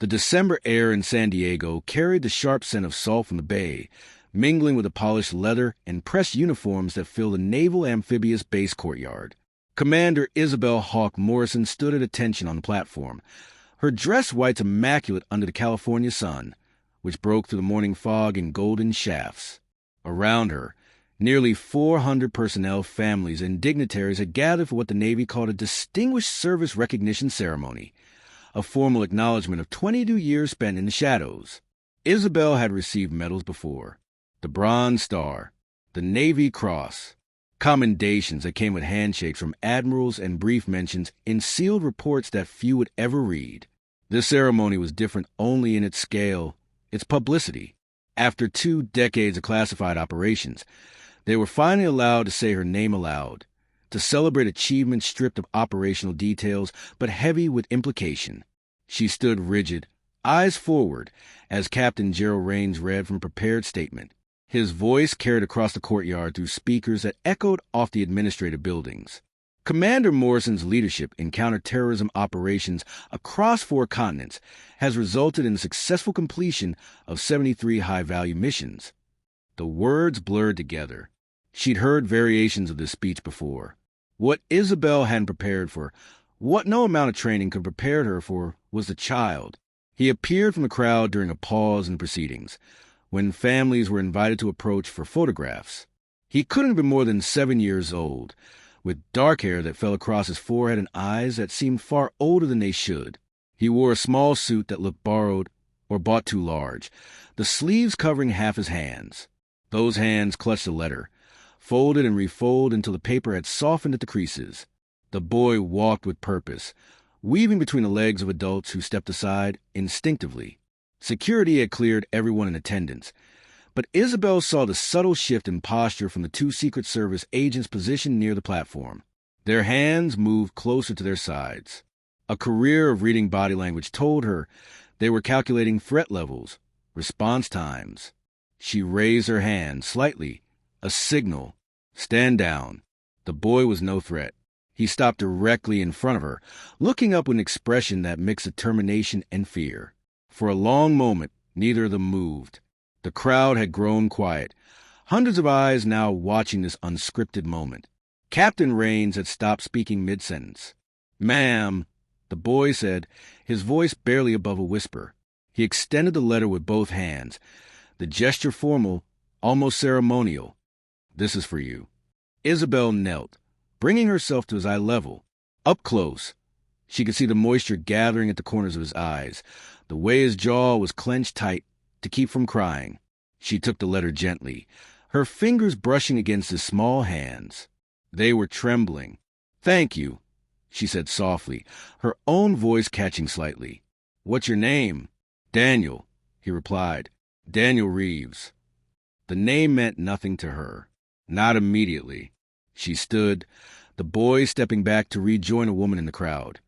The December air in San Diego carried the sharp scent of salt from the bay, mingling with the polished leather and pressed uniforms that filled the Naval Amphibious Base courtyard. Commander Isabel Hawk Morrison stood at attention on the platform, her dress whites immaculate under the California sun, which broke through the morning fog in golden shafts. Around her, nearly 400 personnel, families, and dignitaries had gathered for what the Navy called a Distinguished Service Recognition Ceremony, a formal acknowledgement of 22 years spent in the shadows. Isabel had received medals before: the Bronze Star, the Navy Cross, commendations that came with handshakes from admirals and brief mentions in sealed reports that few would ever read. This ceremony was different only in its scale, its publicity. After 2 decades of classified operations, they were finally allowed to say her name aloud, to celebrate achievements stripped of operational details but heavy with implication. She stood rigid, eyes forward, as Captain Gerald Rains read from a prepared statement. His voice carried across the courtyard through speakers that echoed off the administrative buildings. Commander Morrison's leadership in counterterrorism operations across 4 continents has resulted in the successful completion of 73 high-value missions. The words blurred together. She'd heard variations of this speech before. What Isabel hadn't prepared for, what no amount of training could prepare her for, was the child. He appeared from the crowd during a pause in proceedings, when families were invited to approach for photographs. He couldn't have been more than 7 years old, with dark hair that fell across his forehead and eyes that seemed far older than they should. He wore a small suit that looked borrowed or bought too large, the sleeves covering half his hands. Those hands clutched the letter, folded and refolded until the paper had softened at the creases. The boy walked with purpose, weaving between the legs of adults who stepped aside instinctively. Security had cleared everyone in attendance, but Isabel saw the subtle shift in posture from the 2 Secret Service agents positioned near the platform. Their hands moved closer to their sides. A career of reading body language told her they were calculating threat levels, response times. She raised her hand slightly, a signal. Stand down. The boy was no threat. He stopped directly in front of her, looking up with an expression that mixed determination and fear. For a long moment, neither of them moved. The crowd had grown quiet, hundreds of eyes now watching this unscripted moment. Captain Rains had stopped speaking mid-sentence. "Ma'am," the boy said, his voice barely above a whisper. He extended the letter with both hands, the gesture formal, almost ceremonial. "This is for you." Isabel knelt, bringing herself to his eye level. Up close, she could see the moisture gathering at the corners of his eyes, the way his jaw was clenched tight to keep from crying. She took the letter gently, her fingers brushing against his small hands. They were trembling. "Thank you," she said softly, her own voice catching slightly. "What's your name?" "Daniel," he replied. "Daniel Reeves." The name meant nothing to her. Not immediately. She stood, the boy stepping back to rejoin a woman in the crowd.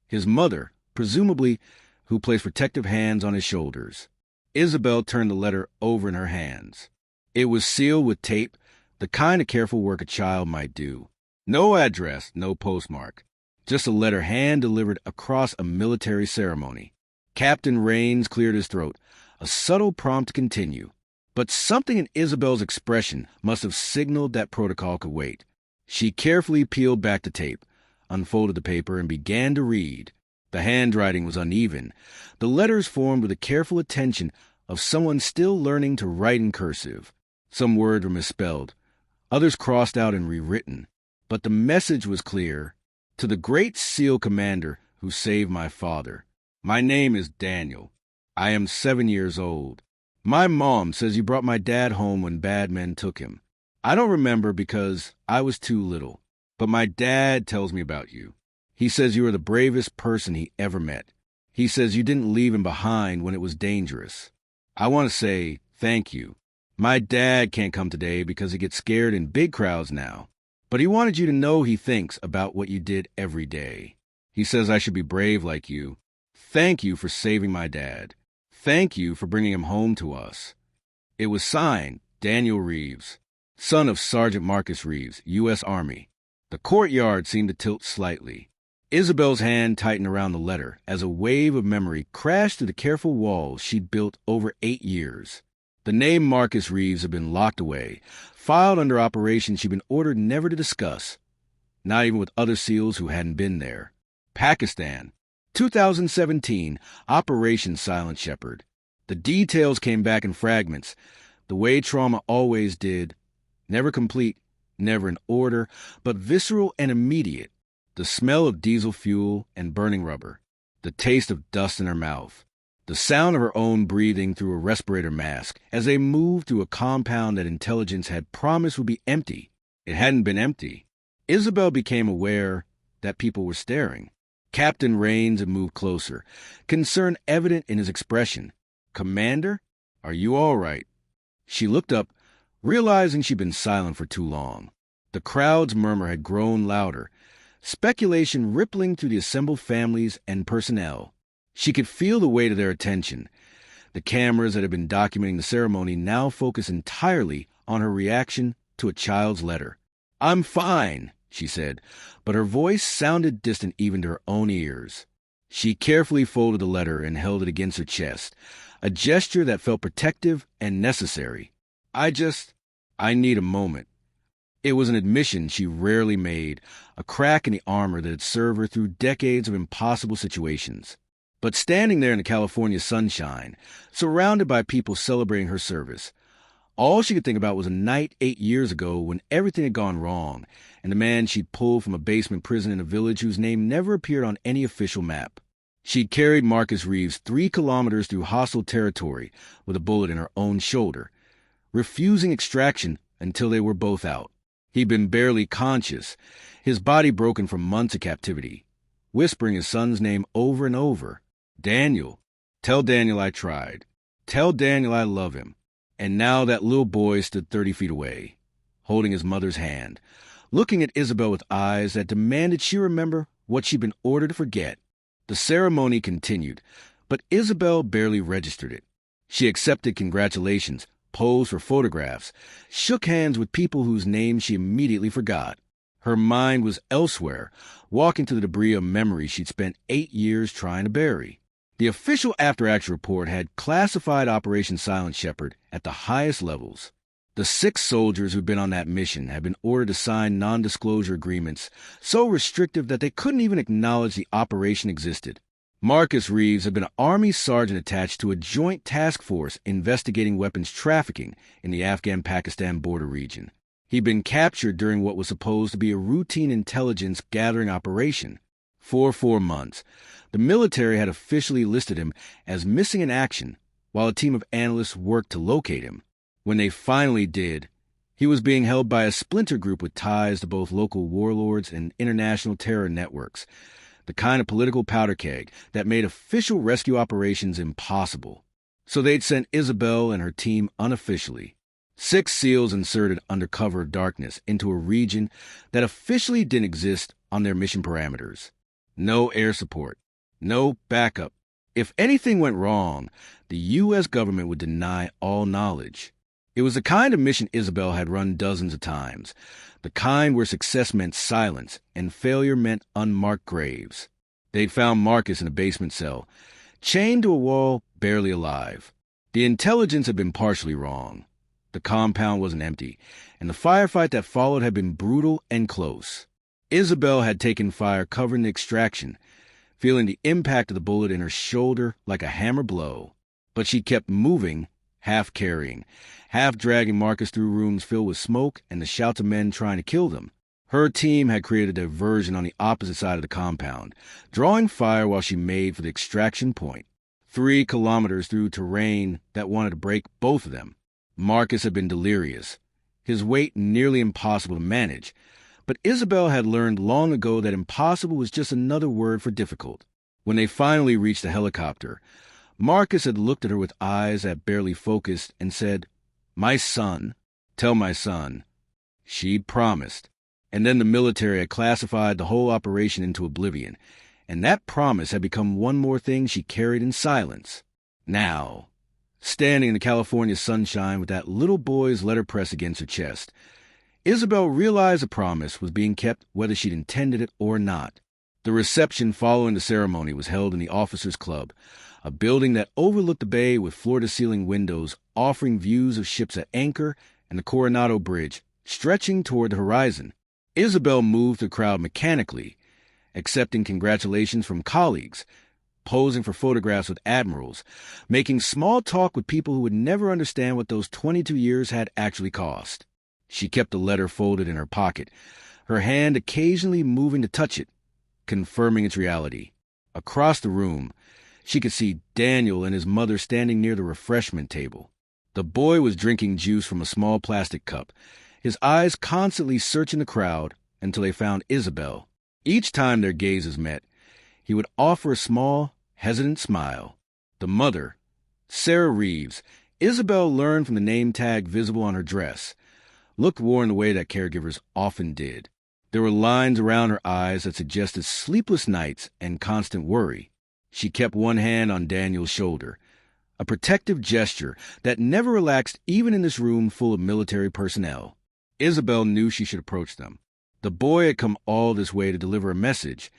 His mother, presumably, who placed protective hands on his shoulders. Isabel turned the letter over in her hands. It was sealed with tape, the kind of careful work a child might do. No address, no postmark. Just a letter hand-delivered across a military ceremony. Captain Rains cleared his throat, a subtle prompt to continue. But something in Isabel's expression must have signaled that protocol could wait. She carefully peeled back the tape, unfolded the paper, and began to read. The handwriting was uneven, the letters formed with the careful attention of someone still learning to write in cursive. Some words were misspelled, others crossed out and rewritten. But the message was clear. To the great SEAL commander who saved my father. My name is Daniel. I am 7 years old. My mom says you brought my dad home when bad men took him. I don't remember because I was too little. But my dad tells me about you. He says you are the bravest person he ever met. He says you didn't leave him behind when it was dangerous. I want to say thank you. My dad can't come today because he gets scared in big crowds now. But he wanted you to know he thinks about what you did every day. He says I should be brave like you. Thank you for saving my dad. Thank you for bringing him home to us. It was signed, Daniel Reeves, son of Sergeant Marcus Reeves, U.S. Army. The courtyard seemed to tilt slightly. Isabel's hand tightened around the letter as a wave of memory crashed through the careful walls she'd built over 8 years. The name Marcus Reeves had been locked away, filed under operations she'd been ordered never to discuss, not even with other SEALs who hadn't been there. Pakistan, 2017, Operation Silent Shepherd. The details came back in fragments, the way trauma always did, never complete, never in order, but visceral and immediate. The smell of diesel fuel and burning rubber, the taste of dust in her mouth, the sound of her own breathing through a respirator mask as they moved through a compound that intelligence had promised would be empty. It hadn't been empty. Isabel became aware that people were staring. Captain Rains had moved closer, concern evident in his expression. "Commander, are you all right?" She looked up, realizing she'd been silent for too long. The crowd's murmur had grown louder, speculation rippling through the assembled families and personnel. She could feel the weight of their attention. The cameras that had been documenting the ceremony now focused entirely on her reaction to a child's letter. "I'm fine," she said, but her voice sounded distant even to her own ears. She carefully folded the letter and held it against her chest, a gesture that felt protective and necessary. I need a moment." It was an admission she rarely made, a crack in the armor that had served her through decades of impossible situations. But standing there in the California sunshine, surrounded by people celebrating her service, all she could think about was a night 8 years ago when everything had gone wrong, and the man she'd pulled from a basement prison in a village whose name never appeared on any official map. She'd carried Marcus Reeves 3 kilometers through hostile territory with a bullet in her own shoulder, refusing extraction until they were both out. He'd been barely conscious, his body broken from months of captivity, whispering his son's name over and over. "Daniel. Tell Daniel I tried. Tell Daniel I love him." And now that little boy stood 30 feet away, holding his mother's hand, looking at Isabel with eyes that demanded she remember what she'd been ordered to forget. The ceremony continued, but Isabel barely registered it. She accepted congratulations, posed for photographs, shook hands with people whose names she immediately forgot. Her mind was elsewhere, walking to the debris of memories she'd spent 8 years trying to bury. The official after-action report had classified Operation Silent Shepherd at the highest levels. The 6 soldiers who'd been on that mission had been ordered to sign non-disclosure agreements so restrictive that they couldn't even acknowledge the operation existed. Marcus Reeves had been an Army sergeant attached to a joint task force investigating weapons trafficking in the Afghan-Pakistan border region. He'd been captured during what was supposed to be a routine intelligence gathering operation. For 4 months, the military had officially listed him as missing in action, while a team of analysts worked to locate him. When they finally did, he was being held by a splinter group with ties to both local warlords and international terror networks, the kind of political powder keg that made official rescue operations impossible. So they'd sent Isabel and her team unofficially. 6 SEALs inserted under cover of darkness into a region that officially didn't exist on their mission parameters. No air support, no backup. If anything went wrong, the U.S. government would deny all knowledge. It was the kind of mission Isabel had run dozens of times, the kind where success meant silence and failure meant unmarked graves. They'd found Marcus in a basement cell, chained to a wall, barely alive. The intelligence had been partially wrong. The compound wasn't empty, and the firefight that followed had been brutal and close. Isabel had taken fire covering the extraction, feeling the impact of the bullet in her shoulder like a hammer blow. But she kept moving, half carrying, half dragging Marcus through rooms filled with smoke and the shouts of men trying to kill them. Her team had created a diversion on the opposite side of the compound, drawing fire while she made for the extraction point, 3 kilometers through terrain that wanted to break both of them. Marcus had been delirious, his weight nearly impossible to manage, but Isabel had learned long ago that impossible was just another word for difficult. When they finally reached the helicopter, Marcus had looked at her with eyes that barely focused and said, "My son, tell my son." She'd promised. And then the military had classified the whole operation into oblivion, and that promise had become one more thing she carried in silence. Now, standing in the California sunshine with that little boy's letterpress against her chest, Isabel realized the promise was being kept whether she'd intended it or not. The reception following the ceremony was held in the Officers' Club, a building that overlooked the bay with floor-to-ceiling windows offering views of ships at anchor and the Coronado Bridge stretching toward the horizon. Isabel moved the crowd mechanically, accepting congratulations from colleagues, posing for photographs with admirals, making small talk with people who would never understand what those 22 years had actually cost. She kept the letter folded in her pocket, her hand occasionally moving to touch it, confirming its reality. Across the room, she could see Daniel and his mother standing near the refreshment table. The boy was drinking juice from a small plastic cup, his eyes constantly searching the crowd until they found Isabel. Each time their gazes met, he would offer a small, hesitant smile. The mother, Sarah Reeves, Isabel learned from the name tag visible on her dress, looked worn the way that caregivers often did. There were lines around her eyes that suggested sleepless nights and constant worry. She kept one hand on Daniel's shoulder, a protective gesture that never relaxed even in this room full of military personnel. Isabel knew she should approach them. The boy had come all this way to deliver a message.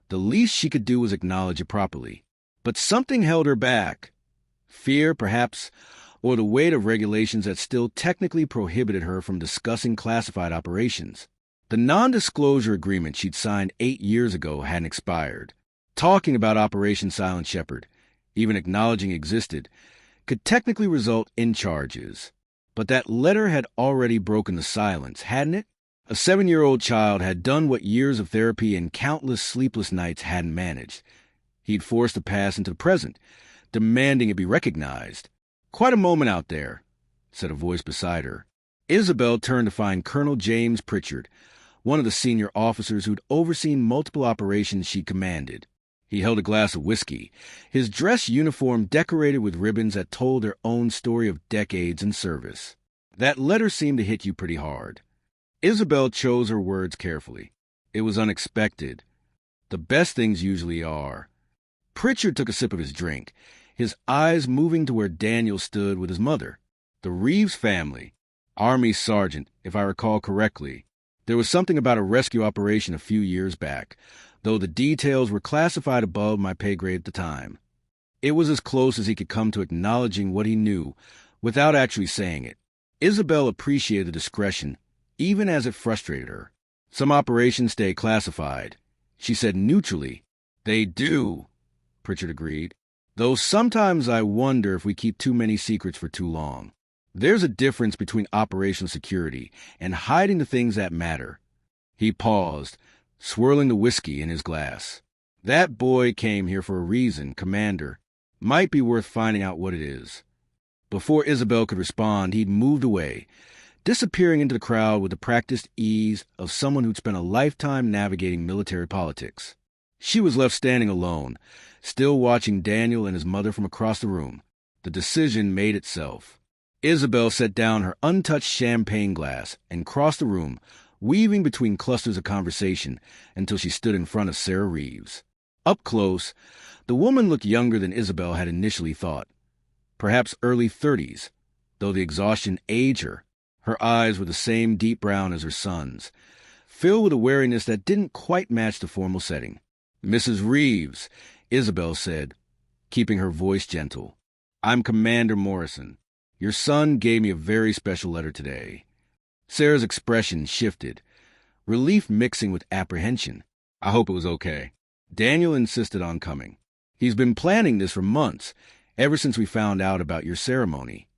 The least she could do was acknowledge it properly. But something held her back. Fear, perhaps, or the weight of regulations that still technically prohibited her from discussing classified operations. The non-disclosure agreement she'd signed 8 years ago hadn't expired. Talking about Operation Silent Shepherd, even acknowledging it existed, could technically result in charges. But that letter had already broken the silence, hadn't it? A 7-year-old child had done what years of therapy and countless sleepless nights hadn't managed. He'd forced a pass into the present, demanding it be recognized. "Quite a moment out there," said a voice beside her. Isabel turned to find Colonel James Pritchard, one of the senior officers who'd overseen multiple operations she commanded. He held a glass of whiskey, his dress uniform decorated with ribbons that told their own story of decades in service. "That letter seemed to hit you pretty hard." Isabel chose her words carefully. It was unexpected. The best things usually are. Pritchard took a sip of his drink, his eyes moving to where Daniel stood with his mother. The Reeves family, Army sergeant, if I recall correctly. There was something about a rescue operation a few years back, though the details were classified above my pay grade at the time. It was as close as he could come to acknowledging what he knew without actually saying it. Isabel appreciated the discretion, even as it frustrated her. "Some operations stay classified," she said neutrally. "They do," Pritchard agreed. "Though sometimes I wonder if we keep too many secrets for too long. There's a difference between operational security and hiding the things that matter." He paused, swirling the whiskey in his glass. "That boy came here for a reason, Commander. Might be worth finding out what it is." Before Isabel could respond, he'd moved away, disappearing into the crowd with the practiced ease of someone who'd spent a lifetime navigating military politics. She was left standing alone, still watching Daniel and his mother from across the room. The decision made itself. Isabel set down her untouched champagne glass and crossed the room, weaving between clusters of conversation until she stood in front of Sarah Reeves. Up close, the woman looked younger than Isabel had initially thought. Perhaps early 30s, though the exhaustion aged her. Her eyes were the same deep brown as her son's, filled with a wariness that didn't quite match the formal setting. "Mrs. Reeves," Isabel said, keeping her voice gentle. "I'm Commander Morrison. Your son gave me a very special letter today." Sarah's expression shifted, relief mixing with apprehension. "I hope it was okay." Daniel insisted on coming. "He's been planning this for months, ever since we found out about your ceremony."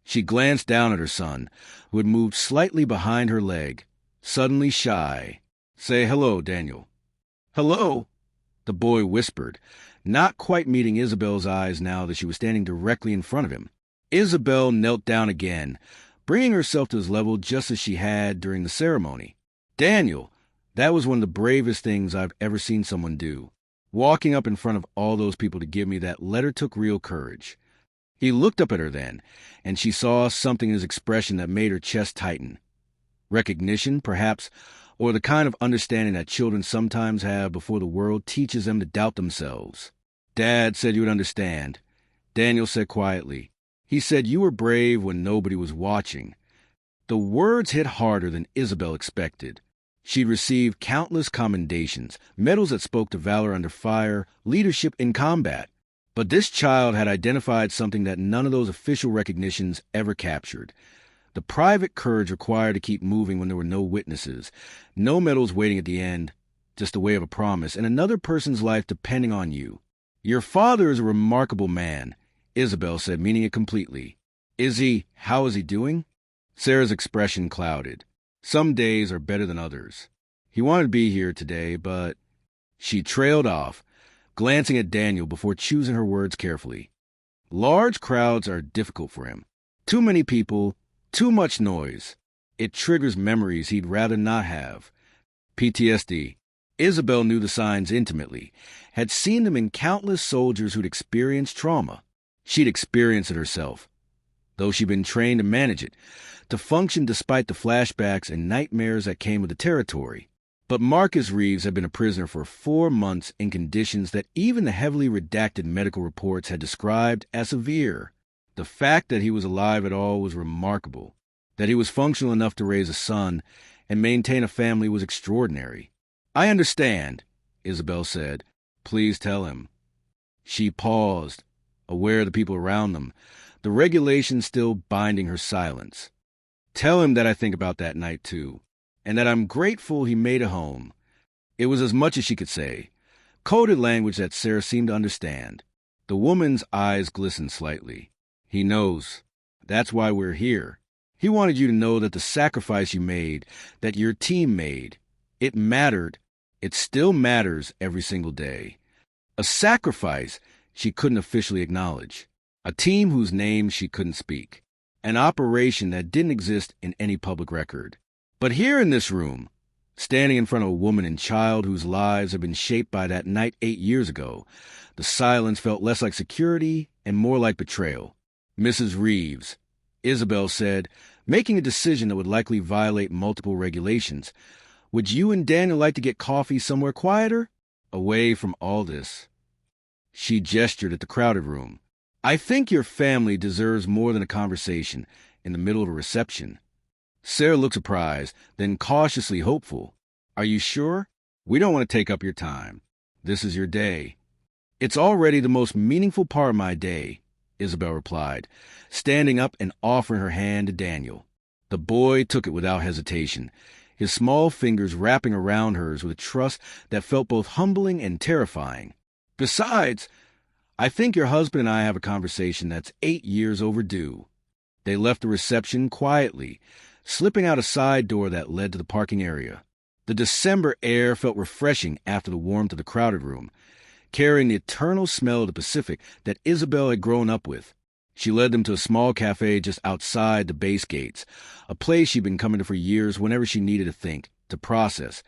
She glanced down at her son, who had moved slightly behind her leg, suddenly shy. "Say hello, Daniel." "Hello," the boy whispered, not quite meeting Isabel's eyes now that she was standing directly in front of him. Isabel knelt down again, bringing herself to his level just as she had during the ceremony. "Daniel, that was one of the bravest things I've ever seen someone do. Walking up in front of all those people to give me that letter took real courage." He looked up at her then, and she saw something in his expression that made her chest tighten. Recognition, perhaps, or the kind of understanding that children sometimes have before the world teaches them to doubt themselves. "Dad said you would understand," Daniel said quietly. "He said you were brave when nobody was watching." The words hit harder than Isabel expected. She'd received countless commendations, medals that spoke to valor under fire, leadership in combat. But this child had identified something that none of those official recognitions ever captured. The private courage required to keep moving when there were no witnesses, no medals waiting at the end, just a way of a promise, and another person's life depending on you. Your father is a remarkable man, Isabel said, meaning it completely. How is he doing? Sarah's expression clouded. Some days are better than others. He wanted to be here today, but... She trailed off, glancing at Daniel before choosing her words carefully. Large crowds are difficult for him. Too many people, too much noise. It triggers memories he'd rather not have. PTSD. Isabel knew the signs intimately, had seen them in countless soldiers who'd experienced trauma. She'd experienced it herself, though she'd been trained to manage it, to function despite the flashbacks and nightmares that came with the territory. But Marcus Reeves had been a prisoner for 4 months in conditions that even the heavily redacted medical reports had described as severe. The fact that he was alive at all was remarkable. That he was functional enough to raise a son and maintain a family was extraordinary. I understand, Isabel said. Please tell him. She paused, aware of the people around them, the regulations still binding her silence. Tell him that I think about that night, too, and that I'm grateful he made a home. It was as much as she could say, coded language that Sarah seemed to understand. The woman's eyes glistened slightly. He knows. That's why we're here. He wanted you to know that the sacrifice you made, that your team made, it mattered. It still matters every single day. A sacrifice she couldn't officially acknowledge. A team whose name she couldn't speak. An operation that didn't exist in any public record. But here in this room, standing in front of a woman and child whose lives had been shaped by that night 8 years ago, the silence felt less like security and more like betrayal. Mrs. Reeves, Isabel said, making a decision that would likely violate multiple regulations. Would you and Daniel like to get coffee somewhere quieter? Away from all this. She gestured at the crowded room. I think your family deserves more than a conversation in the middle of a reception. Sarah looked surprised, then cautiously hopeful. Are you sure? We don't want to take up your time. This is your day. It's already the most meaningful part of my day, Isabel replied, standing up and offering her hand to Daniel. The boy took it without hesitation, his small fingers wrapping around hers with a trust that felt both humbling and terrifying. Besides, I think your husband and I have a conversation that's 8 years overdue. They left the reception quietly, slipping out a side door that led to the parking area. The December air felt refreshing after the warmth of the crowded room, carrying the eternal smell of the Pacific that Isabel had grown up with. She led them to a small cafe just outside the base gates, a place she'd been coming to for years whenever she needed to think, to process,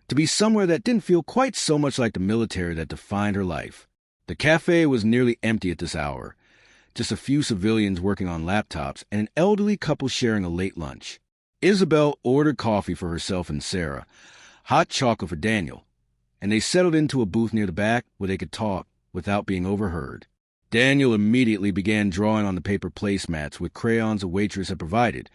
to be somewhere that didn't feel quite so much like the military that defined her life. The cafe was nearly empty at this hour, just a few civilians working on laptops and an elderly couple sharing a late lunch. Isabel ordered coffee for herself and Sarah, hot chocolate for Daniel, and they settled into a booth near the back where they could talk without being overheard. Daniel immediately began drawing on the paper placemats with crayons the waitress had provided,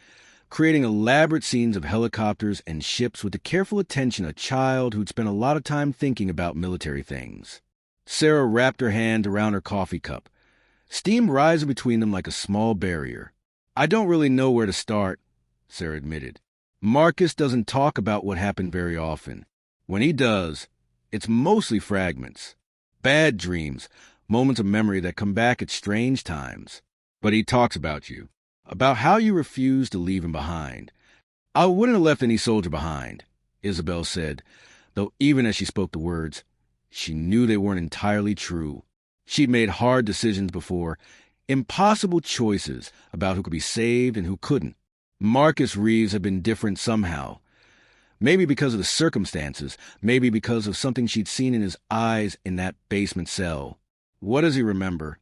creating elaborate scenes of helicopters and ships with the careful attention of a child who'd spent a lot of time thinking about military things. Sarah wrapped her hand around her coffee cup, steam rising between them like a small barrier. I don't really know where to start, Sarah admitted. Marcus doesn't talk about what happened very often. When he does, it's mostly fragments. Bad dreams, moments of memory that come back at strange times. But he talks about you, about how you refused to leave him behind. I wouldn't have left any soldier behind, Isabel said, though even as she spoke the words, she knew they weren't entirely true. She'd made hard decisions before, impossible choices about who could be saved and who couldn't. Marcus Reeves had been different somehow. Maybe because of the circumstances, maybe because of something she'd seen in his eyes in that basement cell. What does he remember?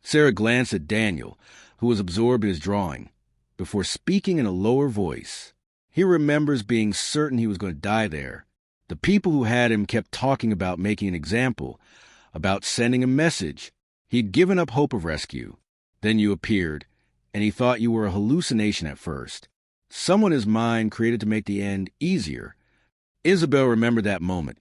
Sarah glanced at Daniel, who was absorbed in his drawing, before speaking in a lower voice. He remembers being certain he was going to die there. The people who had him kept talking about making an example, about sending a message. He'd given up hope of rescue. Then you appeared, and he thought you were a hallucination at first. Someone his mind created to make the end easier. Isabel remembered that moment,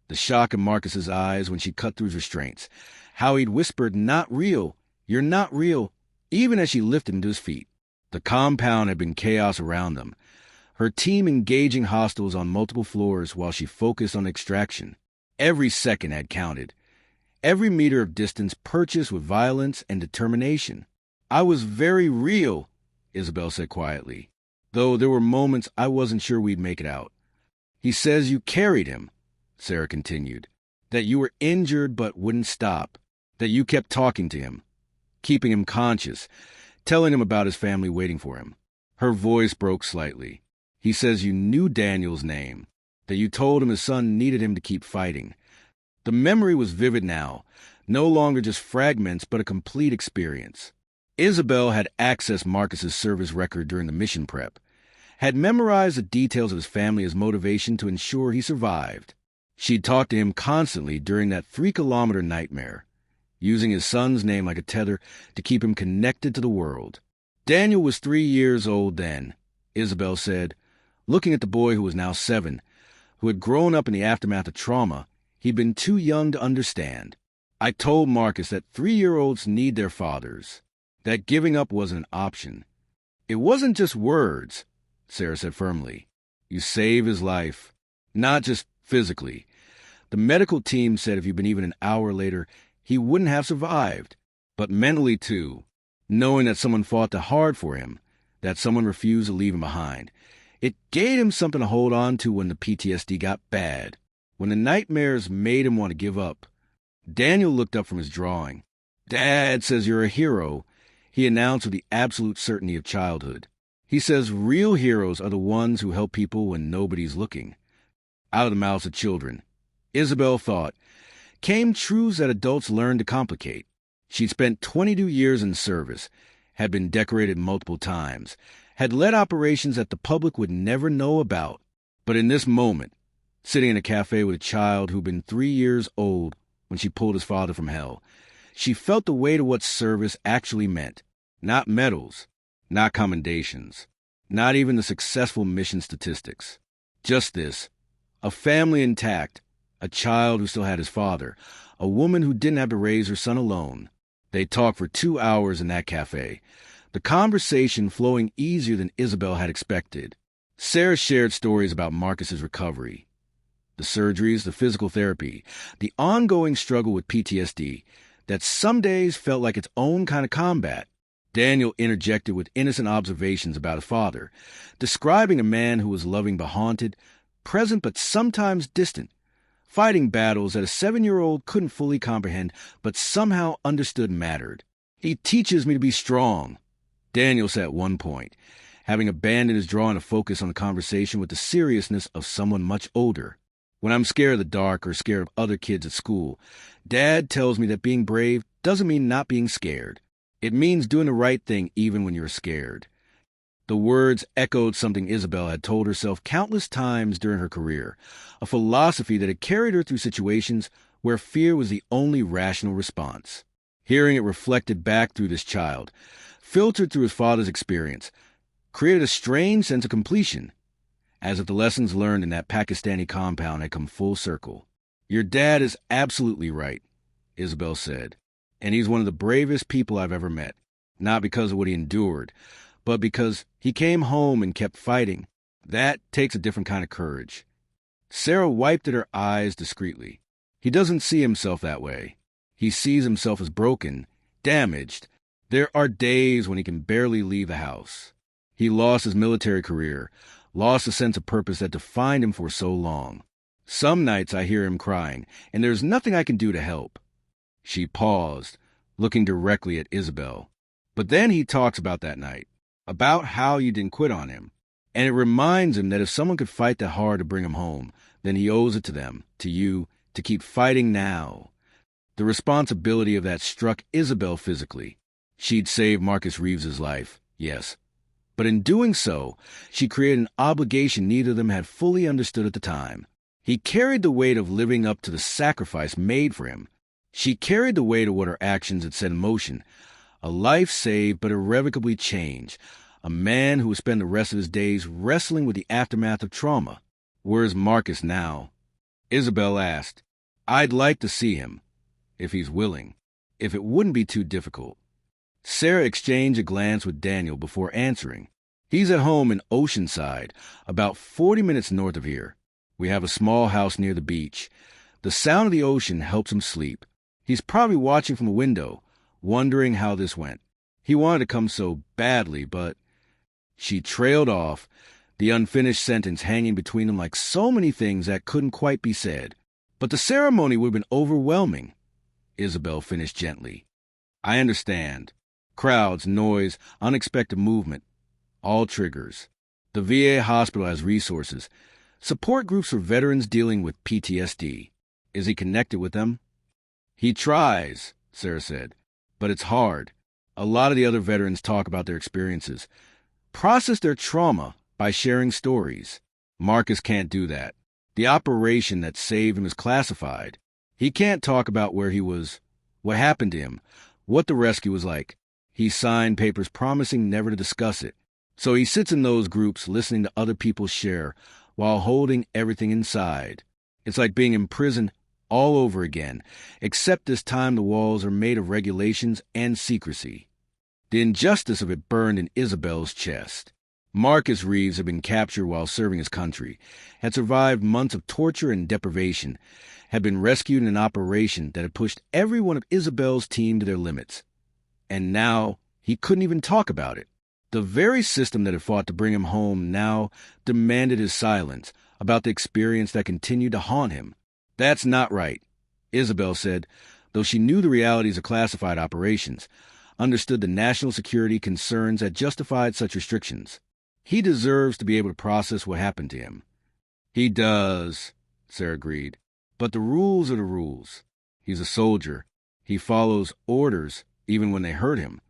the shock in Marcus's eyes when she cut through his restraints, how he'd whispered, "Not real, you're not real," even as she lifted him to his feet. The compound had been chaos around them, her team engaging hostiles on multiple floors while she focused on extraction. Every second had counted, every meter of distance purchased with violence and determination. "I was very real," Isabel said quietly, though there were moments I wasn't sure we'd make it out. "He says you carried him," Sarah continued, "that you were injured but wouldn't stop, that you kept talking to him, keeping him conscious, telling him about his family waiting for him." Her voice broke slightly. "He says you knew Daniel's name, that you told him his son needed him to keep fighting." The memory was vivid now, no longer just fragments but a complete experience. Isabel had accessed Marcus's service record during the mission prep, had memorized the details of his family as motivation to ensure he survived. She'd talked to him constantly during that 3-kilometer nightmare, using his son's name like a tether to keep him connected to the world. Daniel was 3 years old then, Isabel said, looking at the boy who was now 7, who had grown up in the aftermath of trauma. He'd been too young to understand. "I told Marcus that 3-year-olds need their fathers, that giving up wasn't an option." "It wasn't just words," Sarah said firmly. "You saved his life, not just physically. The medical team said if you'd been even an hour later, he wouldn't have survived, but mentally too, knowing that someone fought the hard for him, that someone refused to leave him behind. It gave him something to hold on to when the PTSD got bad, when the nightmares made him want to give up." Daniel looked up from his drawing. "Dad says you're a hero," he announced with the absolute certainty of childhood. "He says real heroes are the ones who help people when nobody's looking." Out of the mouths of children, Isabel thought, came truths that adults learn to complicate. She'd spent 22 years in service, had been decorated multiple times, had led operations that the public would never know about. But in this moment, sitting in a cafe with a child who'd been 3 years old when she pulled his father from hell, she felt the weight of what service actually meant. Not medals, not commendations, not even the successful mission statistics. Just this: a family intact, a child who still had his father, a woman who didn't have to raise her son alone. They talked for 2 hours in that cafe, the conversation flowing easier than Isabel had expected. Sarah shared stories about Marcus's recovery, the surgeries, the physical therapy, the ongoing struggle with PTSD that some days felt like its own kind of combat. Daniel interjected with innocent observations about his father, describing a man who was loving but haunted, present but sometimes distant, fighting battles that a 7-year-old couldn't fully comprehend but somehow understood mattered. "He teaches me to be strong," Daniel said at one point, having abandoned his drawing to focus on the conversation with the seriousness of someone much older. "When I'm scared of the dark or scared of other kids at school, Dad tells me that being brave doesn't mean not being scared. It means doing the right thing even when you're scared." The words echoed something Isabel had told herself countless times during her career, a philosophy that had carried her through situations where fear was the only rational response. Hearing it reflected back through this child, filtered through his father's experience, created a strange sense of completion, as if the lessons learned in that Pakistani compound had come full circle. "Your dad is absolutely right," Isabel said, "and he's one of the bravest people I've ever met, not because of what he endured, but because he came home and kept fighting. That takes a different kind of courage." Sarah wiped at her eyes discreetly. "He doesn't see himself that way. He sees himself as broken, damaged. There are days when he can barely leave the house. He lost his military career, lost the sense of purpose that defined him for so long. Some nights I hear him crying, and there's nothing I can do to help." She paused, looking directly at Isabel. "But then he talks about that night, about how you didn't quit on him. And it reminds him that if someone could fight that hard to bring him home, then he owes it to them, to you, to keep fighting now." The responsibility of that struck Isabel physically. She'd saved Marcus Reeves's life, yes. But in doing so, she created an obligation neither of them had fully understood at the time. He carried the weight of living up to the sacrifice made for him. She carried the weight of what her actions had set in motion. A life saved but irrevocably changed. A man who would spend the rest of his days wrestling with the aftermath of trauma. "Where's Marcus now?" Isabel asked. "I'd like to see him, if he's willing, if it wouldn't be too difficult." Sarah exchanged a glance with Daniel before answering. "He's at home in Oceanside, about 40 minutes north of here. We have a small house near the beach. The sound of the ocean helps him sleep. He's probably watching from a window, wondering how this went. He wanted to come so badly, but—" She trailed off, the unfinished sentence hanging between them like so many things that couldn't quite be said. "But the ceremony would have been overwhelming," Isabel finished gently. "I understand. Crowds, noise, unexpected movement, all triggers. The VA hospital has resources. Support groups for veterans dealing with PTSD. Is he connected with them?" "He tries," Sarah said, "but it's hard. A lot of the other veterans talk about their experiences, process their trauma by sharing stories. Marcus can't do that. The operation that saved him is classified. He can't talk about where he was, what happened to him, what the rescue was like. He signed papers promising never to discuss it. So he sits in those groups listening to other people share while holding everything inside. It's like being in prison all over again, except this time the walls are made of regulations and secrecy." The injustice of it burned in Isabel's chest. Marcus Reeves had been captured while serving his country, had survived months of torture and deprivation, had been rescued in an operation that had pushed every one of Isabel's team to their limits. And now he couldn't even talk about it. The very system that had fought to bring him home now demanded his silence about the experience that continued to haunt him. "That's not right," Isabel said, though she knew the realities of classified operations, understood the national security concerns that justified such restrictions. "He deserves to be able to process what happened to him." "He does," Sarah agreed. "But the rules are the rules. He's a soldier. He follows orders even when they hurt him."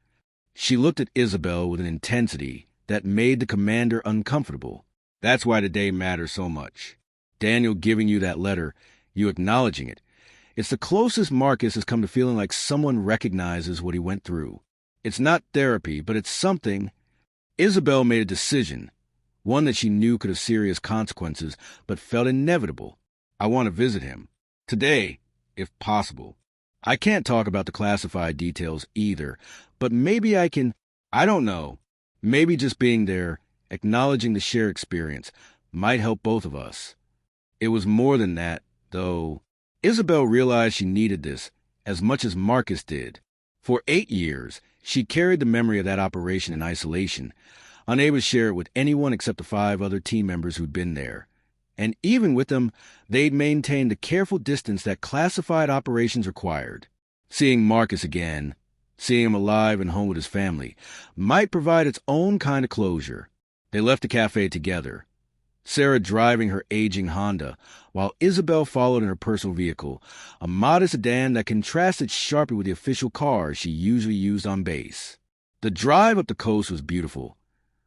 She looked at Isabel with an intensity that made the commander uncomfortable. "That's why today matters so much. Daniel giving you that letter, you acknowledging it. It's the closest Marcus has come to feeling like someone recognizes what he went through. It's not therapy, but it's something." Isabel made a decision, one that she knew could have serious consequences, but felt inevitable. "I want to visit him. Today, if possible. I can't talk about the classified details either, but maybe I can, I don't know. Maybe just being there, acknowledging the shared experience, might help both of us." It was more than that, though. Isabel realized she needed this as much as Marcus did. For 8 years, she carried the memory of that operation in isolation, unable to share it with anyone except the 5 other team members who'd been there. And even with them, they'd maintained the careful distance that classified operations required. Seeing Marcus again, seeing him alive and home with his family, might provide its own kind of closure. They left the cafe together, Sarah driving her aging Honda, while Isabel followed in her personal vehicle, a modest sedan that contrasted sharply with the official car she usually used on base. The drive up the coast was beautiful,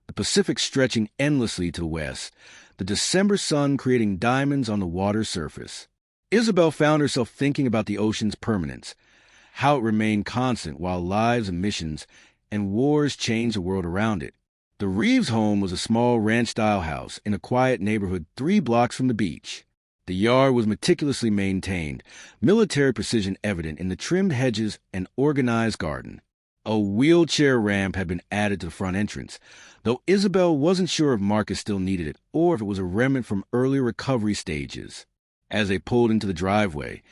the Pacific stretching endlessly to the west, the December sun creating diamonds on the water's surface. Isabel found herself thinking about the ocean's permanence, how it remained constant while lives and missions and wars changed the world around it. The Reeves home was a small ranch-style house in a quiet neighborhood 3 blocks from the beach. The yard was meticulously maintained, military precision evident in the trimmed hedges and organized garden. A wheelchair ramp had been added to the front entrance, though Isabel wasn't sure if Marcus still needed it or if it was a remnant from earlier recovery stages. As they pulled into the driveway,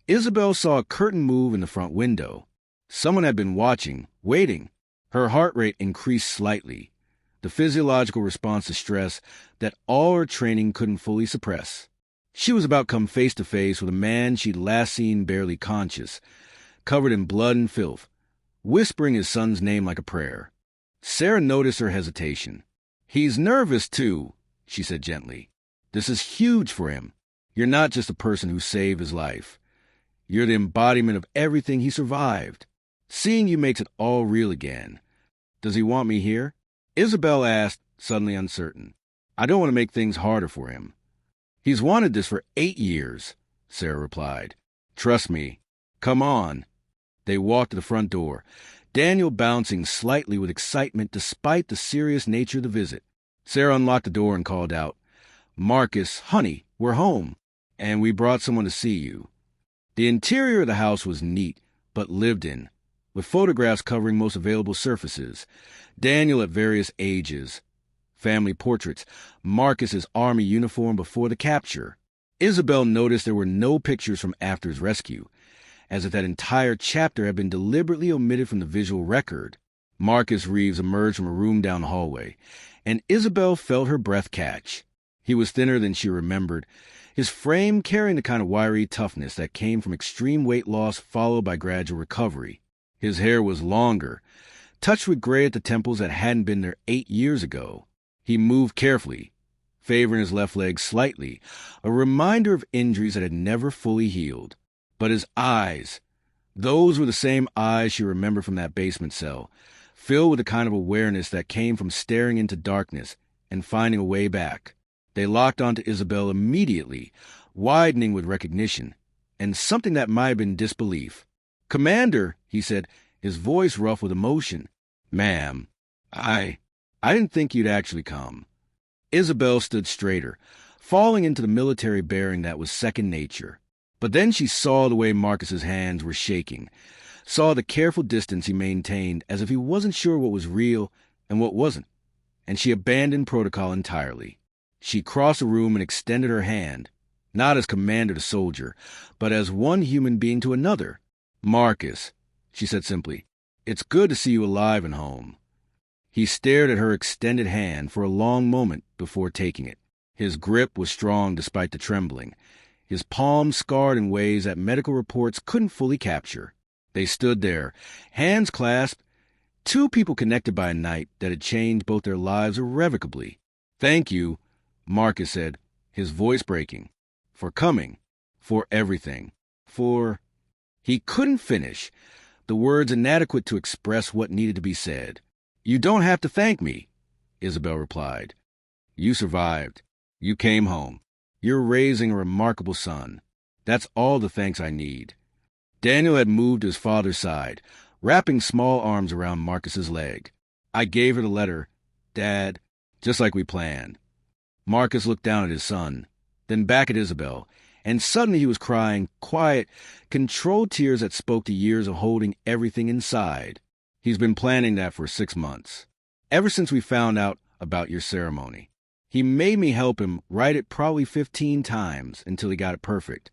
Isabel saw a curtain move in the front window. Someone had been watching, waiting. Her heart rate increased slightly, the physiological response to stress that all her training couldn't fully suppress. She was about to come face to face with a man she'd last seen barely conscious, covered in blood and filth, whispering his son's name like a prayer. Sarah noticed her hesitation. "He's nervous, too," she said gently. "This is huge for him. You're not just a person who saved his life. You're the embodiment of everything he survived. Seeing you makes it all real again. Does he want me here?" Isabel asked, suddenly uncertain. "I don't want to make things harder for him." "He's wanted this for 8 years," Sarah replied. "Trust me. Come on." They walked to the front door, Daniel bouncing slightly with excitement despite the serious nature of the visit. Sarah unlocked the door and called out, Marcus, honey, we're home, and we brought someone to see you. The interior of the house was neat, but lived in, with photographs covering most available surfaces, Daniel at various ages, family portraits, Marcus's army uniform before the capture. Isabel noticed there were no pictures from after his rescue, as if that entire chapter had been deliberately omitted from the visual record. Marcus Reeves emerged from a room down the hallway, and Isabel felt her breath catch. He was thinner than she remembered, his frame carrying the kind of wiry toughness that came from extreme weight loss followed by gradual recovery. His hair was longer, touched with gray at the temples that hadn't been there 8 years ago. He moved carefully, favoring his left leg slightly, a reminder of injuries that had never fully healed. But his eyes, those were the same eyes she remembered from that basement cell, filled with the kind of awareness that came from staring into darkness and finding a way back. They locked onto Isabel immediately, widening with recognition, and something that might have been disbelief. "Commander," he said, his voice rough with emotion. "Ma'am, I didn't think you'd actually come." Isabel stood straighter, falling into the military bearing that was second nature. But then she saw the way Marcus's hands were shaking, saw the careful distance he maintained as if he wasn't sure what was real and what wasn't, and she abandoned protocol entirely. She crossed the room and extended her hand, not as commander to soldier, but as one human being to another. "Marcus," she said simply, "it's good to see you alive and home." He stared at her extended hand for a long moment before taking it. His grip was strong despite the trembling, his palms scarred in ways that medical reports couldn't fully capture. They stood there, hands clasped, two people connected by a night that had changed both their lives irrevocably. "Thank you," Marcus said, his voice breaking, "for coming, for everything, for—" He couldn't finish, the words inadequate to express what needed to be said. "You don't have to thank me," Isabel replied. "You survived. You came home. You're raising a remarkable son. That's all the thanks I need." Daniel had moved to his father's side, wrapping small arms around Marcus's leg. "I gave her the letter, Dad, just like we planned." Marcus looked down at his son, then back at Isabel, and suddenly he was crying quiet, controlled tears that spoke to years of holding everything inside. "He's been planning that for 6 months, ever since we found out about your ceremony. He made me help him write it probably 15 times until he got it perfect."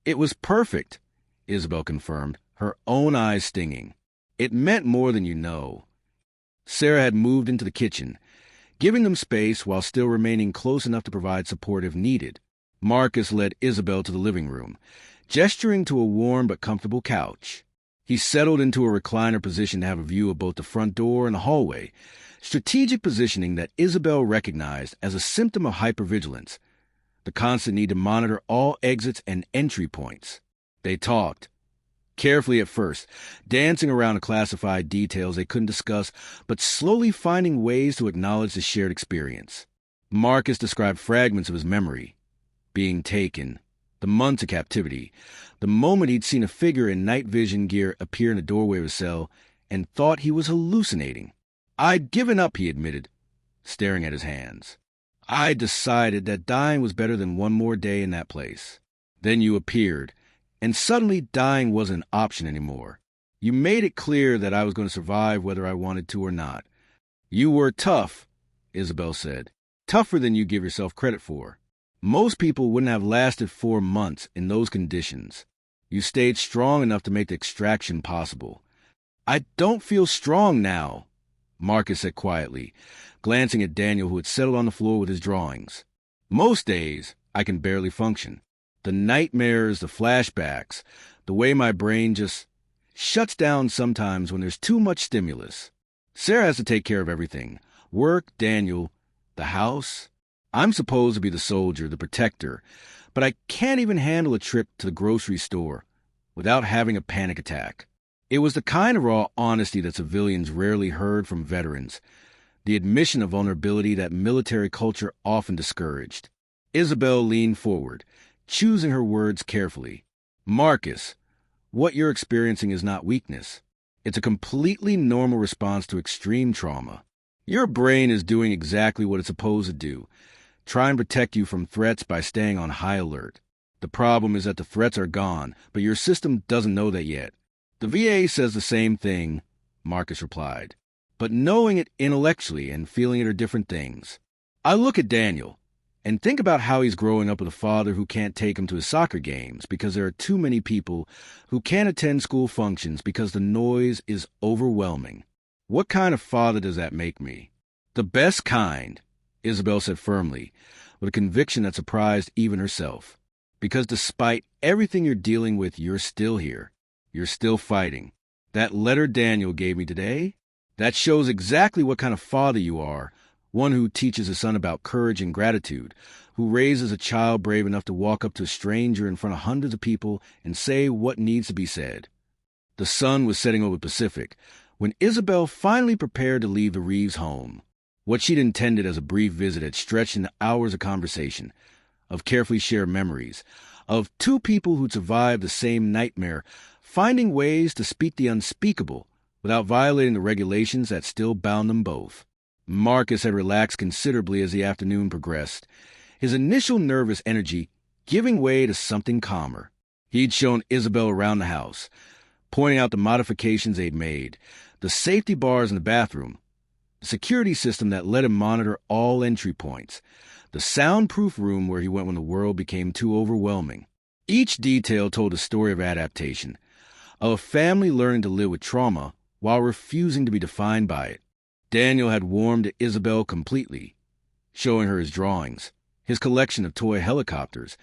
"It was perfect," Isabel confirmed, her own eyes stinging. "It meant more than you know." Sarah had moved into the kitchen, giving them space while still remaining close enough to provide support if needed. Marcus led Isabel to the living room, gesturing to a warm but comfortable couch. He settled into a recliner position to have a view of both the front door and the hallway, strategic positioning that Isabel recognized as a symptom of hypervigilance, the constant need to monitor all exits and entry points. They talked, carefully at first, dancing around the classified details they couldn't discuss, but slowly finding ways to acknowledge the shared experience. Marcus described fragments of his memory, being taken, the months of captivity, the moment he'd seen a figure in night vision gear appear in the doorway of his cell and thought he was hallucinating. "I'd given up," he admitted, staring at his hands. "I decided that dying was better than one more day in that place. Then you appeared, and suddenly dying wasn't an option anymore. You made it clear that I was going to survive whether I wanted to or not. You were tough," Isabel said, "tougher than you give yourself credit for. Most people wouldn't have lasted 4 months in those conditions. You stayed strong enough to make the extraction possible." "I don't feel strong now," Marcus said quietly, glancing at Daniel, who had settled on the floor with his drawings. "Most days, I can barely function. The nightmares, the flashbacks, the way my brain just shuts down sometimes when there's too much stimulus. Sarah has to take care of everything. Work, Daniel, the house. I'm supposed to be the soldier, the protector, but I can't even handle a trip to the grocery store without having a panic attack." It was the kind of raw honesty that civilians rarely heard from veterans, the admission of vulnerability that military culture often discouraged. Isabel leaned forward, choosing her words carefully. "Marcus, what you're experiencing is not weakness. It's a completely normal response to extreme trauma. Your brain is doing exactly what it's supposed to do, try and protect you from threats by staying on high alert. The problem is that the threats are gone, but your system doesn't know that yet. The VA says the same thing, Marcus replied. But knowing it intellectually and feeling it are different things. I look at Daniel and think about how he's growing up with a father who can't take him to his soccer games because there are too many people who can't attend school functions because the noise is overwhelming. What kind of father does that make me? The best kind, Isabel said firmly, with a conviction that surprised even herself. Because despite everything you're dealing with, you're still here. You're still fighting. That letter Daniel gave me today, that shows exactly what kind of father you are. One who teaches his son about courage and gratitude, who raises a child brave enough to walk up to a stranger in front of hundreds of people and say what needs to be said. The sun was setting over the Pacific when Isabel finally prepared to leave the Reeves home. What she'd intended as a brief visit had stretched into hours of conversation, of carefully shared memories, of two people who'd survived the same nightmare, finding ways to speak the unspeakable without violating the regulations that still bound them both. Marcus had relaxed considerably as the afternoon progressed, his initial nervous energy giving way to something calmer. He'd shown Isabel around the house, pointing out the modifications they'd made, the safety bars in the bathroom, the security system that let him monitor all entry points, the soundproof room where he went when the world became too overwhelming. Each detail told a story of adaptation, of a family learning to live with trauma while refusing to be defined by it. Daniel had warmed to Isabel completely, showing her his drawings, his collection of toy helicopters,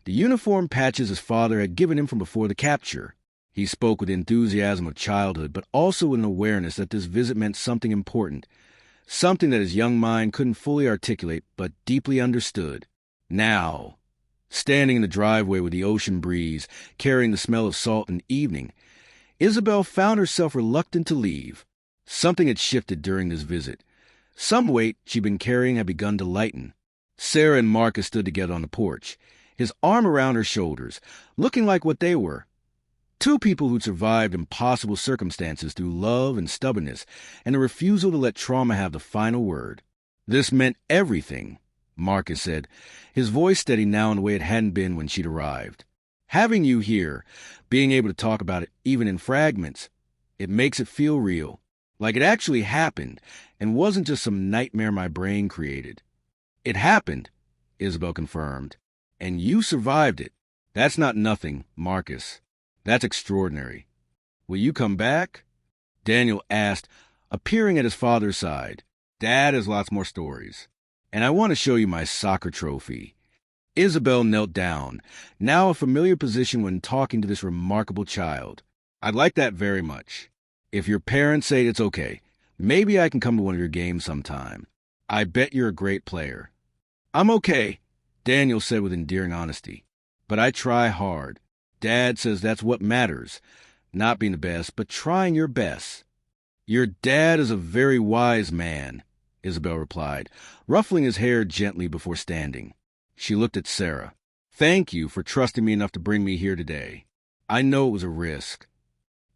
the uniform patches his father had given him from before the capture. He spoke with enthusiasm of childhood, but also with an awareness that this visit meant something important, something that his young mind couldn't fully articulate but deeply understood. Now, standing in the driveway with the ocean breeze, carrying the smell of salt and evening, Isabel found herself reluctant to leave. Something had shifted during this visit. Some weight she'd been carrying had begun to lighten. Sarah and Marcus stood together on the porch, his arm around her shoulders, looking like what they were. Two people who'd survived impossible circumstances through love and stubbornness, and a refusal to let trauma have the final word. This meant everything, Marcus said, his voice steady now in the way it hadn't been when she'd arrived. Having you here, being able to talk about it even in fragments, it makes it feel real. Like it actually happened, and wasn't just some nightmare my brain created. It happened, Isabel confirmed, and you survived it. That's not nothing, Marcus. That's extraordinary. Will you come back? Daniel asked, appearing at his father's side. Dad has lots more stories, and I want to show you my soccer trophy. Isabel knelt down, now a familiar position when talking to this remarkable child. I'd like that very much. If your parents say it's okay, maybe I can come to one of your games sometime. I bet you're a great player. I'm okay, Daniel said with endearing honesty. But I try hard. Dad says that's what matters. Not being the best, but trying your best. Your dad is a very wise man, Isabel replied, ruffling his hair gently before standing. She looked at Sarah. Thank you for trusting me enough to bring me here today. I know it was a risk.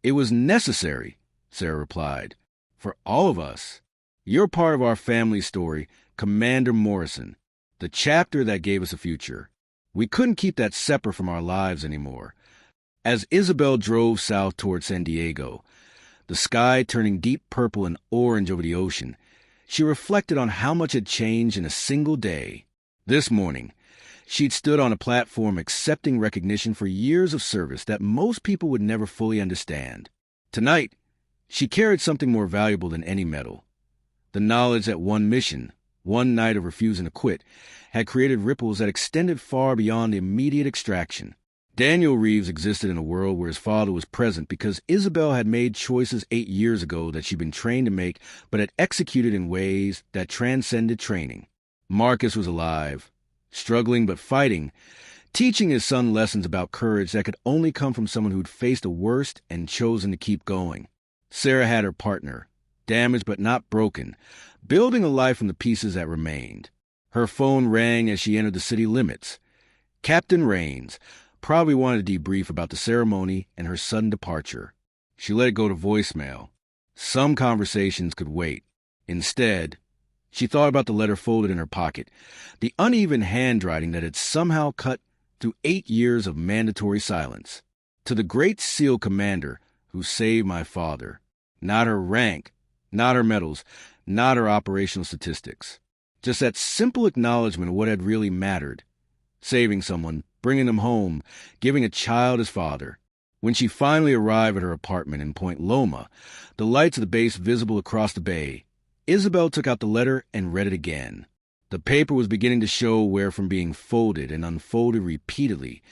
It was necessary, Sarah replied. For all of us. You're part of our family story, Commander Morrison, the chapter that gave us a future. We couldn't keep that separate from our lives anymore. As Isabel drove south toward San Diego, the sky turning deep purple and orange over the ocean, she reflected on how much had changed in a single day. This morning, she'd stood on a platform accepting recognition for years of service that most people would never fully understand. Tonight, she carried something more valuable than any medal. The knowledge that one mission, one night of refusing to quit, had created ripples that extended far beyond the immediate extraction. Daniel Reeves existed in a world where his father was present because Isabel had made choices 8 years ago that she'd been trained to make but had executed in ways that transcended training. Marcus was alive, struggling but fighting, teaching his son lessons about courage that could only come from someone who'd faced the worst and chosen to keep going. Sarah had her partner, damaged but not broken, building a life from the pieces that remained. Her phone rang as she entered the city limits. Captain Rains probably wanted to debrief about the ceremony and her sudden departure. She let it go to voicemail. Some conversations could wait. Instead, She thought about the letter folded in her pocket, the uneven handwriting that had somehow cut through 8 years of mandatory silence. To the Great SEAL commander who saved my father. Not her rank, not her medals, not her operational statistics. Just that simple acknowledgement of what had really mattered. Saving someone, bringing them home, giving a child his father. When she finally arrived at her apartment in Point Loma, the lights of the base visible across the bay, Isabel took out the letter and read it again. The paper was beginning to show where from being folded and unfolded repeatedly,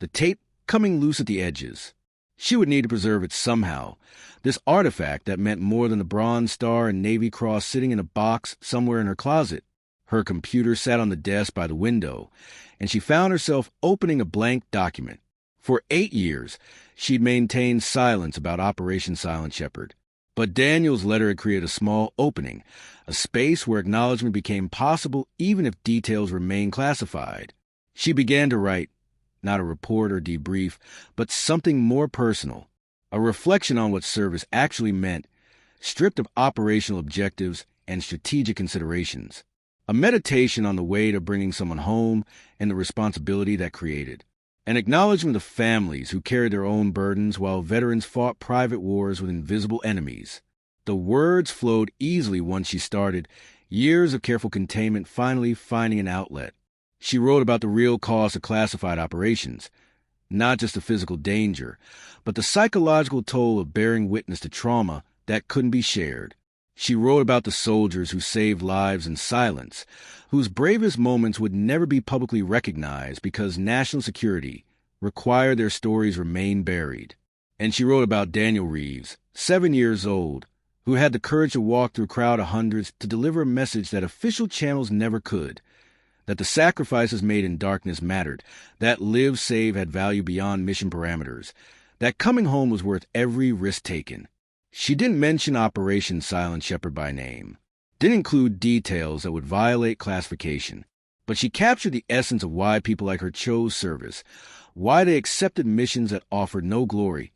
the tape coming loose at the edges. She would need to preserve it somehow, this artifact that meant more than the Bronze Star and Navy Cross sitting in a box somewhere in her closet. Her computer sat on the desk by the window, and she found herself opening a blank document. For 8 years, she'd maintained silence about Operation Silent Shepherd. But Daniel's letter had created a small opening, a space where acknowledgement became possible even if details remained classified. She began to write, not a report or debrief, but something more personal, a reflection on what service actually meant, stripped of operational objectives and strategic considerations, a meditation on the weight of bringing someone home and the responsibility that created, an acknowledgement of families who carried their own burdens while veterans fought private wars with invisible enemies. The words flowed easily once she started, years of careful containment finally finding an outlet. She wrote about the real cost of classified operations, not just the physical danger, but the psychological toll of bearing witness to trauma that couldn't be shared. She wrote about the soldiers who saved lives in silence, whose bravest moments would never be publicly recognized because national security required their stories remain buried. And she wrote about Daniel Reeves, 7 years old, who had the courage to walk through a crowd of hundreds to deliver a message that official channels never could, that the sacrifices made in darkness mattered, that lives saved had value beyond mission parameters, that coming home was worth every risk taken. She didn't mention Operation Silent Shepherd by name, didn't include details that would violate classification, but she captured the essence of why people like her chose service, why they accepted missions that offered no glory,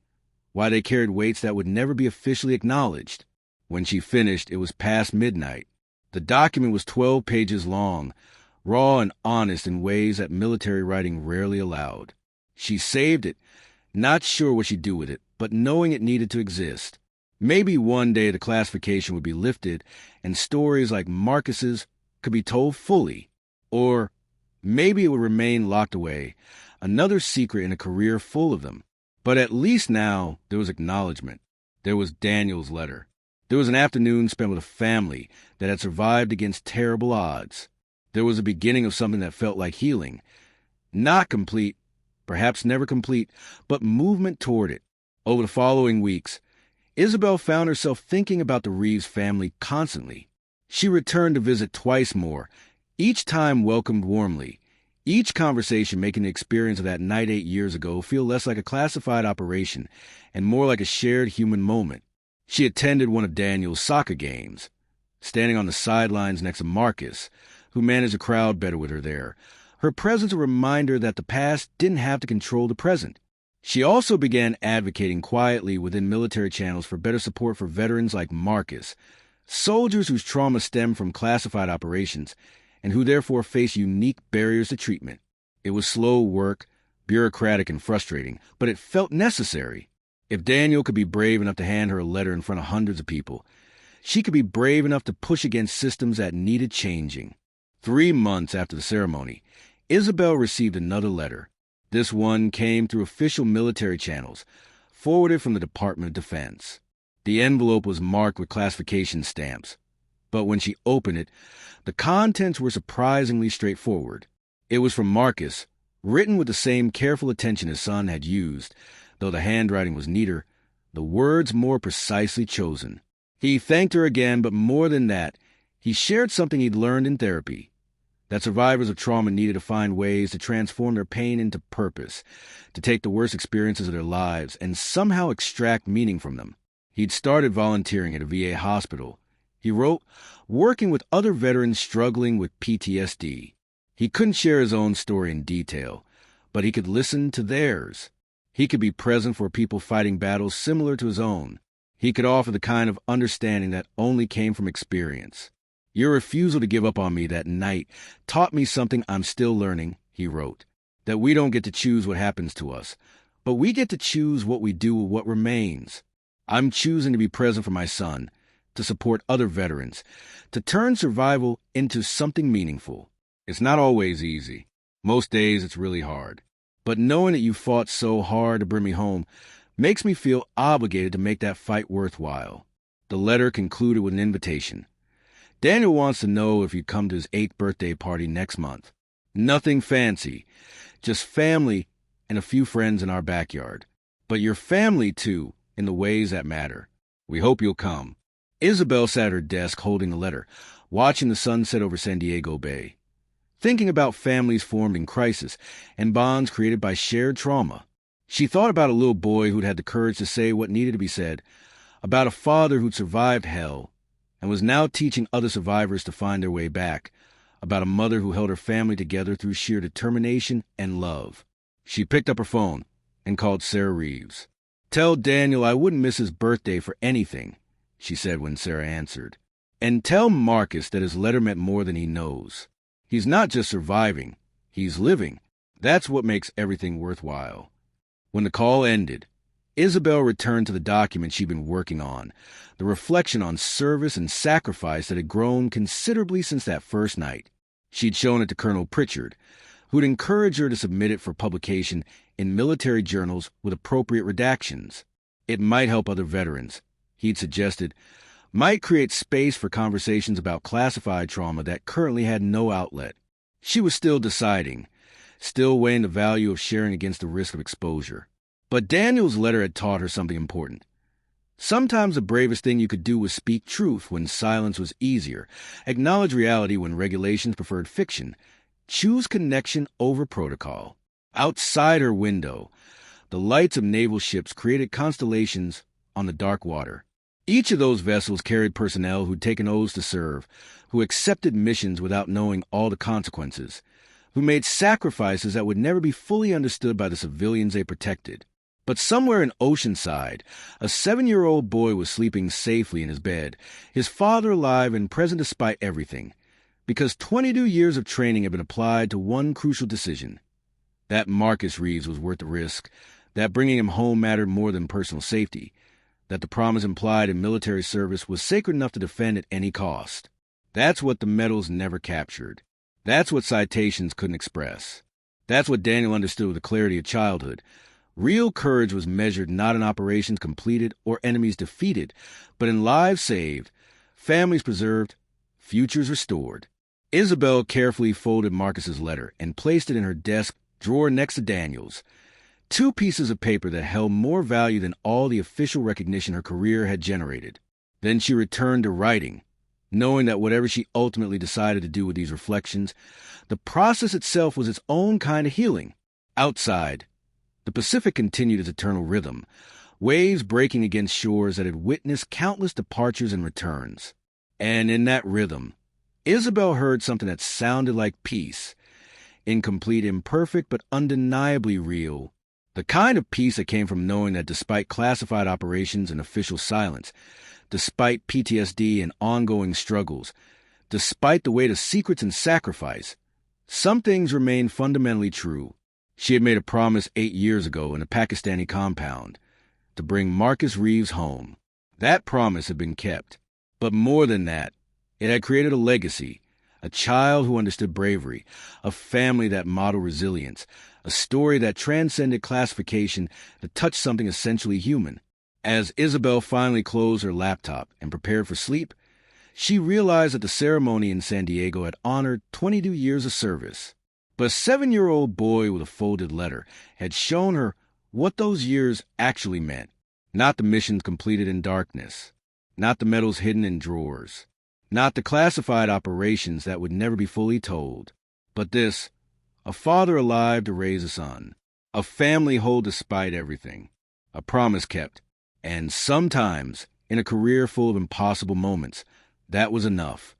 why they carried weights that would never be officially acknowledged. When she finished, it was past midnight. The document was 12 pages long, raw and honest in ways that military writing rarely allowed. She saved it, not sure what she'd do with it, but knowing it needed to exist. Maybe one day the classification would be lifted and stories like Marcus's could be told fully. Or maybe it would remain locked away, another secret in a career full of them. But at least now there was acknowledgement. There was Daniel's letter. There was an afternoon spent with a family that had survived against terrible odds. There was a beginning of something that felt like healing. Not complete, perhaps never complete, but movement toward it. Over the following weeks, Isabel found herself thinking about the Reeves family constantly. She returned to visit twice more, each time welcomed warmly, each conversation making the experience of that night 8 years ago feel less like a classified operation and more like a shared human moment. She attended one of Daniel's soccer games, standing on the sidelines next to Marcus, who managed the crowd better with her there. Her presence a reminder that the past didn't have to control the present. She also began advocating quietly within military channels for better support for veterans like Marcus, soldiers whose trauma stemmed from classified operations and who therefore face unique barriers to treatment. It was slow work, bureaucratic and frustrating, but it felt necessary. If Daniel could be brave enough to hand her a letter in front of hundreds of people, she could be brave enough to push against systems that needed changing. 3 months after the ceremony, Isabel received another letter. This one came through official military channels, forwarded from the Department of Defense. The envelope was marked with classification stamps, but when she opened it, the contents were surprisingly straightforward. It was from Marcus, written with the same careful attention his son had used, though the handwriting was neater, the words more precisely chosen. He thanked her again, but more than that, he shared something he'd learned in therapy, that survivors of trauma needed to find ways to transform their pain into purpose, to take the worst experiences of their lives and somehow extract meaning from them. He'd started volunteering at a VA hospital. He wrote, working with other veterans struggling with PTSD. He couldn't share his own story in detail, but he could listen to theirs. He could be present for people fighting battles similar to his own. He could offer the kind of understanding that only came from experience. Your refusal to give up on me that night taught me something I'm still learning, he wrote. That we don't get to choose what happens to us, but we get to choose what we do with what remains. I'm choosing to be present for my son, to support other veterans, to turn survival into something meaningful. It's not always easy. Most days it's really hard. But knowing that you fought so hard to bring me home makes me feel obligated to make that fight worthwhile. The letter concluded with an invitation. Daniel wants to know if you'd come to his 8th birthday party next month. Nothing fancy, just family and a few friends in our backyard. But your family, too, in the ways that matter. We hope you'll come. Isabel sat at her desk holding the letter, watching the sunset over San Diego Bay, thinking about families formed in crisis and bonds created by shared trauma. She thought about a little boy who'd had the courage to say what needed to be said, about a father who'd survived hell and was now teaching other survivors to find their way back, about a mother who held her family together through sheer determination and love. She picked up her phone and called Sarah Reeves. "Tell Daniel I wouldn't miss his birthday for anything," she said when Sarah answered. "And tell Marcus that his letter meant more than he knows. He's not just surviving, he's living. That's what makes everything worthwhile." When the call ended, Isabel returned to the document she'd been working on, the reflection on service and sacrifice that had grown considerably since that first night. She'd shown it to Colonel Pritchard, who'd encouraged her to submit it for publication in military journals with appropriate redactions. It might help other veterans, he'd suggested, might create space for conversations about classified trauma that currently had no outlet. She was still deciding, still weighing the value of sharing against the risk of exposure. But Daniel's letter had taught her something important. Sometimes the bravest thing you could do was speak truth when silence was easier, acknowledge reality when regulations preferred fiction, choose connection over protocol. Outside her window, the lights of naval ships created constellations on the dark water. Each of those vessels carried personnel who'd taken oaths to serve, who accepted missions without knowing all the consequences, who made sacrifices that would never be fully understood by the civilians they protected. But somewhere in Oceanside, a 7-year-old boy was sleeping safely in his bed, his father alive and present despite everything, because 22 years of training had been applied to one crucial decision. That Marcus Reeves was worth the risk, that bringing him home mattered more than personal safety, that the promise implied in military service was sacred enough to defend at any cost. That's what the medals never captured. That's what citations couldn't express. That's what Daniel understood with the clarity of childhood. Real courage was measured not in operations completed or enemies defeated, but in lives saved, families preserved, futures restored. Isabel carefully folded Marcus's letter and placed it in her desk drawer next to Daniel's. 2 pieces of paper that held more value than all the official recognition her career had generated. Then she returned to writing, knowing that whatever she ultimately decided to do with these reflections, the process itself was its own kind of healing. Outside, the Pacific continued its eternal rhythm, waves breaking against shores that had witnessed countless departures and returns. And in that rhythm, Isabel heard something that sounded like peace, incomplete, imperfect, but undeniably real. The kind of peace that came from knowing that despite classified operations and official silence, despite PTSD and ongoing struggles, despite the weight of secrets and sacrifice, some things remained fundamentally true. She had made a promise 8 years ago in a Pakistani compound to bring Marcus Reeves home. That promise had been kept. But more than that, it had created a legacy, a child who understood bravery, a family that modeled resilience, a story that transcended classification that touched something essentially human. As Isabel finally closed her laptop and prepared for sleep, she realized that the ceremony in San Diego had honored 22 years of service. But a 7-year-old boy with a folded letter had shown her what those years actually meant. Not the missions completed in darkness, not the medals hidden in drawers, not the classified operations that would never be fully told, but this, a father alive to raise a son, a family whole despite everything, a promise kept, and sometimes, in a career full of impossible moments, that was enough.